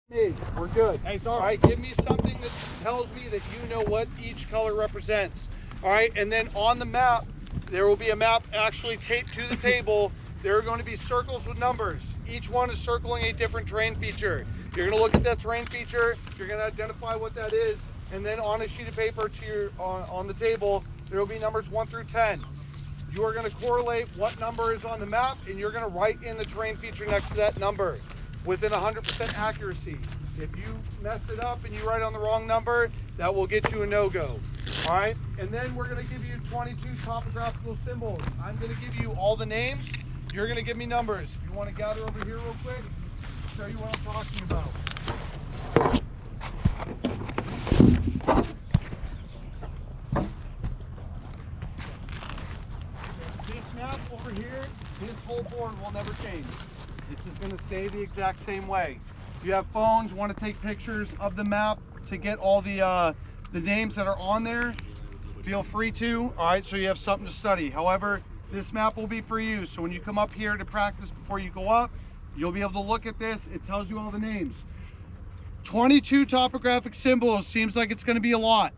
Me, we're good. Hey, sorry. All right, give me something that tells me that you know what each color represents. All right, and then on the map, there will be a map actually taped to the table. There are going to be circles with numbers. Each one is circling a different terrain feature. You're going to look at that terrain feature. You're going to identify what that is, and then on a sheet of paper to your on the table, there will be numbers 1 through 10. You are going to correlate what number is on the map, and you're going to write in the terrain feature next to that number within 100% accuracy. If you mess it up and you write on the wrong number, that will get you a no-go. All right, and then we're going to give you 22 topographical symbols. I'm going to give you all the names. You're going to give me numbers. If you want to gather over here real quick, I'll show you what I'm talking about. This map over here, this whole board will never change. This is going to stay the exact same way. If you have phones, want to take pictures of the map to get all the names that are on there, feel free to. All right, so you have something to study. However, this map will be for you. So when you come up here to practice before you go up, you'll be able to look at this. It tells you all the names. 22 topographic symbols seems like it's going to be a lot.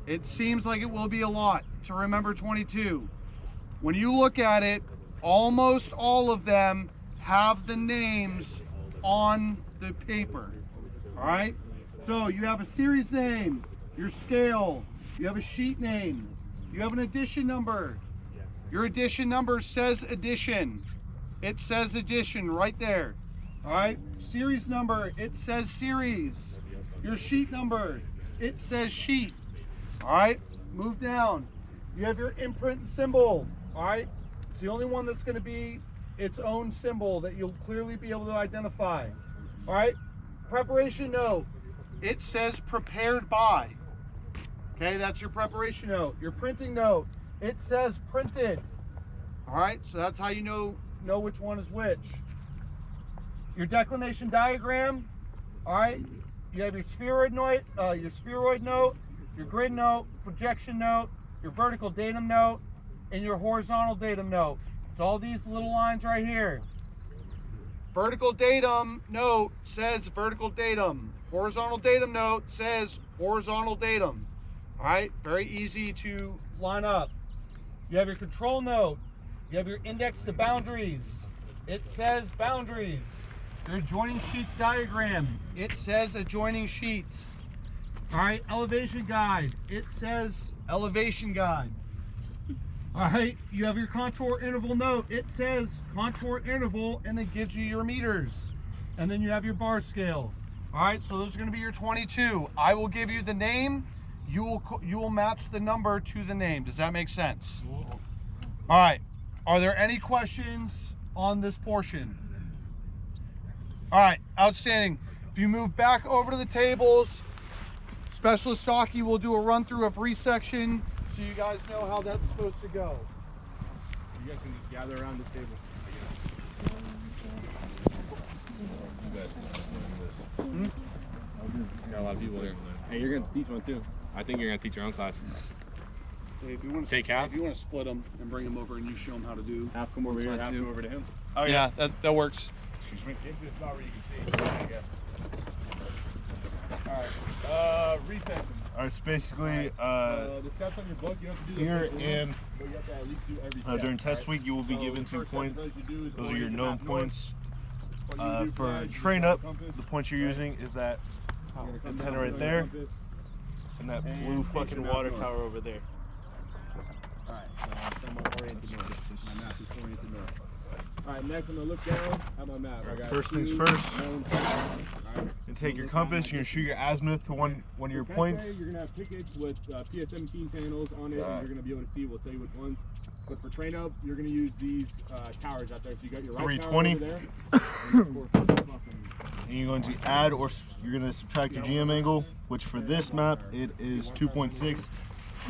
It seems like it will be a lot to remember 22. When you look at it, almost all of them have the names on the paper. All right, so you have a series name, your scale, you have a sheet name, you have an addition number. Your addition number says addition. It says addition right there. All right, series number, it says series. Your sheet number, it says sheet. All right, move down. You have your imprint symbol. All right, it's the only one that's going to be its own symbol that you'll clearly be able to identify. All right, preparation note, it says prepared by. Okay, that's your preparation note. Your printing note, it says printed. All right, so that's how you know which one is which. Your declination diagram, all right, you have your spheroid note, your grid note, projection note, your vertical datum note, and your horizontal datum note. It's all these little lines right here. Vertical datum note says vertical datum. Horizontal datum note says horizontal datum. All right, very easy to line up. You have your control note. You have your index to boundaries. It says boundaries. Your adjoining sheets diagram. It says adjoining sheets. All right, elevation guide. It says elevation guide. All right, you have your contour interval note. It says contour interval and then gives you your meters. And then you have your bar scale. All right, so those are going to be your 22. I will give you the name. You will match the number to the name. Does that make sense? All right, are there any questions on this portion? All right, outstanding. If you move back over to the tables, Specialist Stocky will do a run through of resection so you guys know how that's supposed to go. You guys can just gather around this table. You guys can this. Got a lot of people here. Hey, you're gonna teach one too. I think you're gonna teach your own class. Hey, if you want to take half, if you want to split them and bring them over and you show them how to do half come over here, half come over to him. Oh yeah, that works. Just went into a spot where you can see. I guess. All right. Resection. All right, so basically, the steps on your book, you have to do here and but you have to at least do every step, during test week, you will be given 2 points. Those are your known points. For train up, the points you're using is that antenna right there and that blue fucking water tower over there. Alright, so I'm oriented north. My map is oriented north. Alright, next I'm going to look down at my map. I got First things first, and take your compass, you're going to shoot your azimuth to one of your points. You're going to have tickets with PS17 panels on it, and you're going to be able to see, we'll tell you which ones. But for train up, you're going to use these towers out there. So you got your right 320. tower over there. And you're going to add or you're going to subtract your GM angle, which for this map, it is 2.6.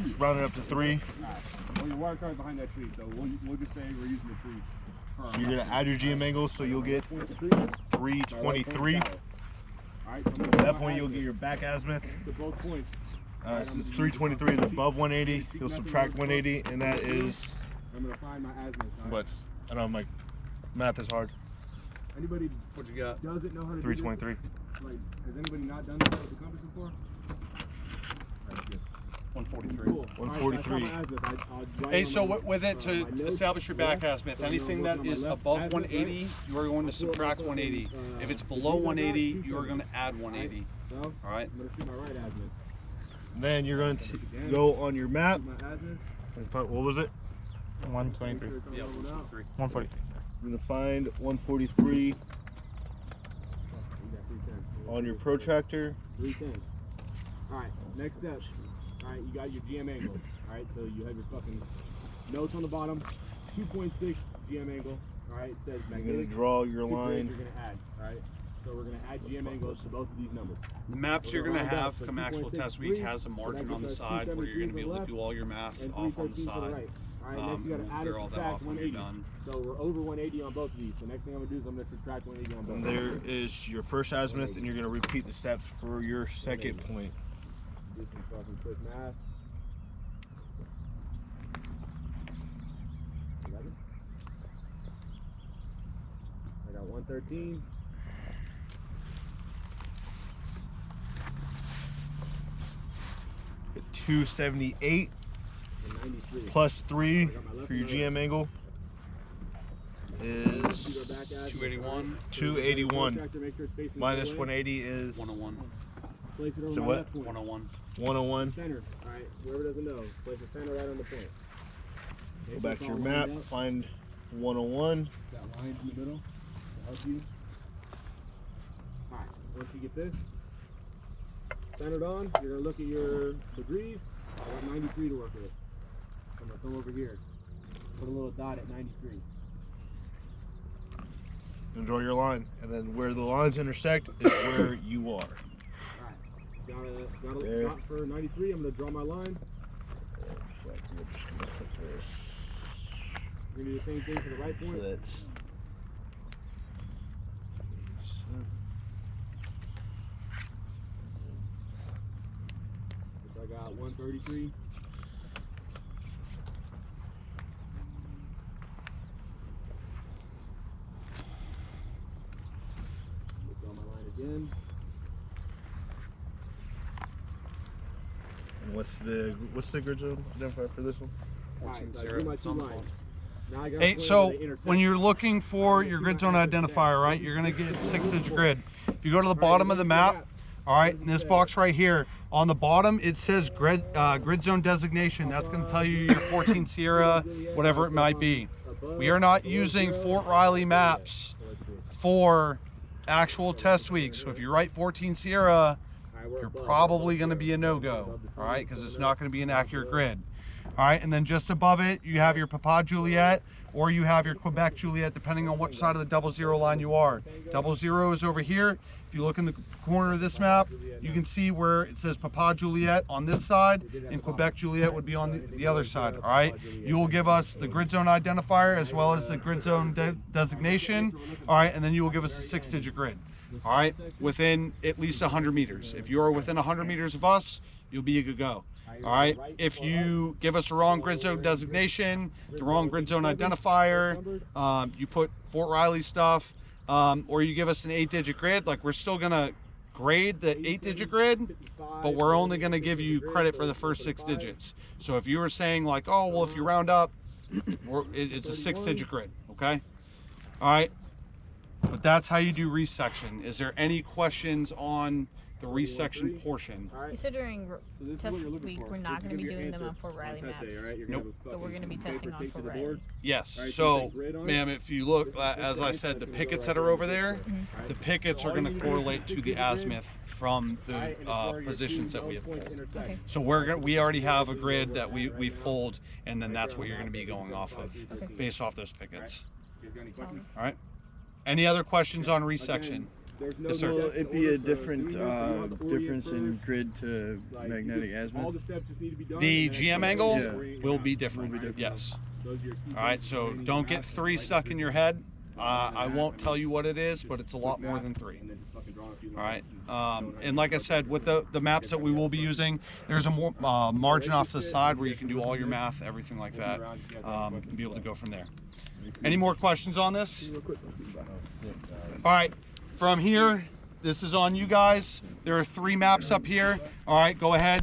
Just round it up to 3. Well, your water tower is behind that tree, so we'll just say we're using the tree. So you're going to add your GM angle, so you'll get 323. At that point, you'll get your back azimuth. Both points. So 323 is above 180. You'll subtract 180, and that is. I'm going to find my azimuth. What? I know, my math is hard. Anybody what you got? doesn't know how to 323. like, has anybody not done this with the compass before? 143. Cool. 143. Hey, so with it, to establish your back azimuth, anything that is above 180, you are going to subtract 180. If it's below 180, you are going to add 180. All right? I'm going to shoot my right azimuth. Then you're going to go on your map. What was it? 123. Yeah, 143. 140. You're going to find 143 on your protractor. 310. Alright, next step. Alright, you got your GM angle. Alright, so you have your fucking notes on the bottom. 2.6 GM angle. Alright, it says You're magnetic. going to draw your You're line. going to add. Alright, so we're going to add GM angles to both of these numbers. The maps you're going to have come actual test week has a margin on the side where you're going to be able to do all your math off on the side. Alright, next you got to add Clear or all that subtract off when you're 180. done. So we're over 180 on both of these. So next thing I'm going to do is I'm going to subtract 180 on both. And there is your first azimuth, and you're going to repeat the steps for your second point. Do some fucking quick math. 11. I got 113. At 278 And 93. plus 3 for your GM angle is 281. 281. Minus 180 is 101. Place it over So my what? left point. 101. 101. Center. Alright, whoever doesn't know, place the center right on the point. Go back to your map, find 101. Got lines in the middle to help you. Alright, once you get this centered on, you're going to look at your degrees. I got 93 to work with. I'm going to come over here. Put a little dot at 93. And draw your line. And then where the lines intersect is where you are. Got a dot for 93. I'm going to draw my line. So we're just going to put this. We're going to do the same thing for the right point. That. I got 133. Draw my line again. And what's the grid zone identifier for this one? Alright, so I drew my two lines. Now I got Hey, so when you're looking for your grid zone identifier, right, you're going to get 6-inch grid. If you go to the bottom of the map, all right, in this box right here, on the bottom it says grid zone designation. That's going to tell you your 14 Sierra, whatever it might be. We are not using Fort Riley maps for actual test weeks. So if you write 14 Sierra, you're probably going to be a no-go, all right, because it's not going to be an accurate grid. All right, and then just above it, you have your Papa Juliet, or you have your Quebec Juliet, depending on which side of the 00 line you are. 00 is over here. If you look in the corner of this map, you can see where it says Papa Juliet on this side, and Quebec Juliet would be on the other side, all right? You will give us the grid zone identifier as well as the grid zone designation, all right, and then you will give us a 6-digit grid. All right, within at least 100 meters. If you are within 100 meters of us, you'll be a good go. All right, if you give us the wrong grid zone designation, the wrong grid zone identifier, you put Fort Riley stuff, or you give us an 8-digit grid, like we're still gonna grade the 8-digit grid, but we're only gonna give you credit for the first 6 digits. So if you were saying like, oh, well, if you round up, it's a 6-digit grid, okay? All right. But that's how you do resection. Is there any questions on the resection portion? Considering test week, we're not going to be doing them on Fort Riley maps. Nope. So we're going to be testing on Fort Riley. Yes. So, ma'am, if you look, as I said, the pickets that are over there, the pickets are going to correlate to the azimuth from the positions that we have pulled. Okay. So we already have a grid that we've pulled, and then that's what you're going to be going off of, based off those pickets. All right. Any other questions on resection? Yes, sir. Will it be a different difference in grid to magnetic azimuth? The GM angle Yeah. will be different. Yes. All right. So don't get 3 stuck in your head. I won't tell you what it is, but it's a lot more than 3. All right. And like I said, with the maps that we will be using, there's a margin off to the side where you can do all your math, everything like that, and be able to go from there. Any more questions on this? All right. From here, This is on you guys. There are 3 maps up here. All right, go ahead.